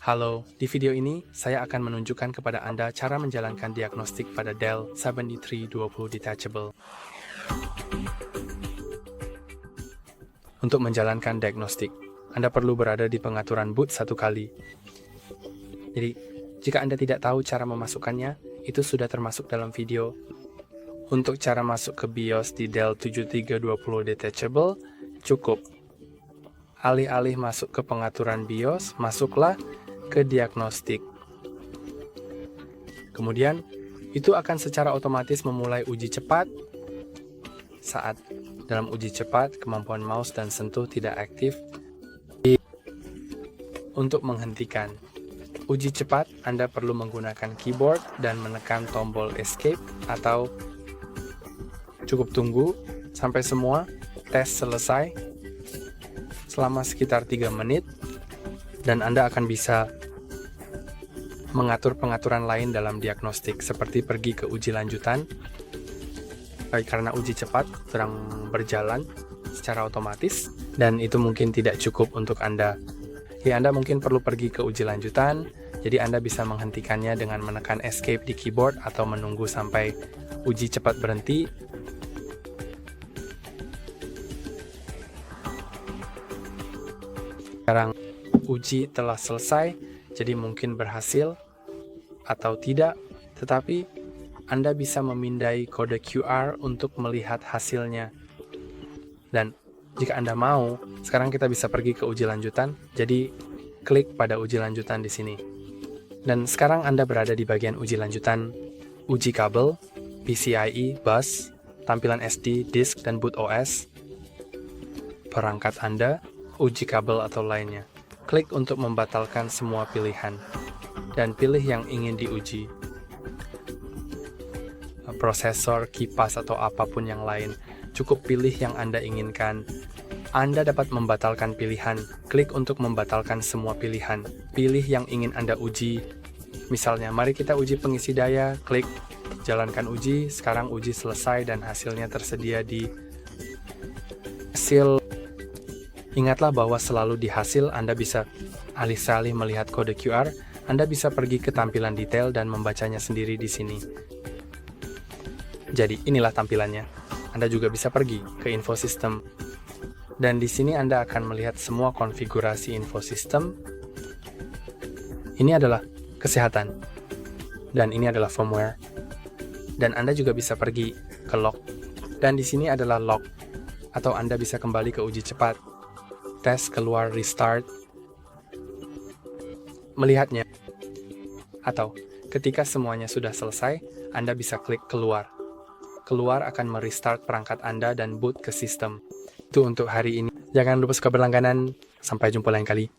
Halo, di video ini saya akan menunjukkan kepada Anda cara menjalankan diagnostik pada Dell 7320 Detachable. Untuk menjalankan diagnostik, Anda perlu berada di pengaturan boot satu kali. Jadi, jika Anda tidak tahu cara memasukkannya, itu sudah termasuk dalam video. Untuk cara masuk ke BIOS di Dell 7320 Detachable, cukup. Alih-alih masuk ke pengaturan BIOS, masuklah ke diagnostik. Kemudian, itu akan secara otomatis memulai uji cepat. Saat dalam uji cepat, kemampuan mouse dan sentuh tidak aktif. Untuk menghentikan uji cepat, Anda perlu menggunakan keyboard dan menekan tombol escape atau cukup tunggu sampai semua tes selesai selama sekitar 3 menit. Dan Anda akan bisa mengatur pengaturan lain dalam diagnostik, seperti pergi ke uji lanjutan. Karena uji cepat sedang berjalan secara otomatis, dan itu mungkin tidak cukup untuk Anda. Anda mungkin perlu pergi ke uji lanjutan, jadi Anda bisa menghentikannya dengan menekan escape di keyboard atau menunggu sampai uji cepat berhenti. Sekarang uji telah selesai, jadi mungkin berhasil atau tidak, tetapi Anda bisa memindai kode QR untuk melihat hasilnya. Dan jika Anda mau, sekarang kita bisa pergi ke uji lanjutan, jadi klik pada uji lanjutan di sini. Dan sekarang Anda berada di bagian uji lanjutan, uji kabel, PCIe, bus, tampilan SD, disk, dan boot OS, perangkat Anda, uji kabel atau lainnya. Klik untuk membatalkan semua pilihan, dan pilih yang ingin diuji. Prosesor, kipas, atau apapun yang lain. Cukup pilih yang Anda inginkan. Anda dapat membatalkan pilihan. Klik untuk membatalkan semua pilihan. Pilih yang ingin Anda uji. Misalnya, mari kita uji pengisi daya. Klik, jalankan uji. Sekarang uji selesai dan hasilnya tersedia di hasil. Ingatlah bahwa selalu di hasil Anda bisa alih-alih melihat kode QR, Anda bisa pergi ke tampilan detail dan membacanya sendiri di sini. Jadi inilah tampilannya. Anda juga bisa pergi ke info sistem. Dan di sini Anda akan melihat semua konfigurasi info sistem. Ini adalah kesehatan. Dan ini adalah firmware. Dan Anda juga bisa pergi ke log. Dan di sini adalah log. Atau Anda bisa kembali ke uji cepat. Tes keluar restart. Melihatnya. Atau ketika semuanya sudah selesai, Anda bisa klik keluar. Keluar akan merestart perangkat Anda dan boot ke sistem. Itu untuk hari ini. Jangan lupa suka berlangganan. Sampai jumpa lain kali.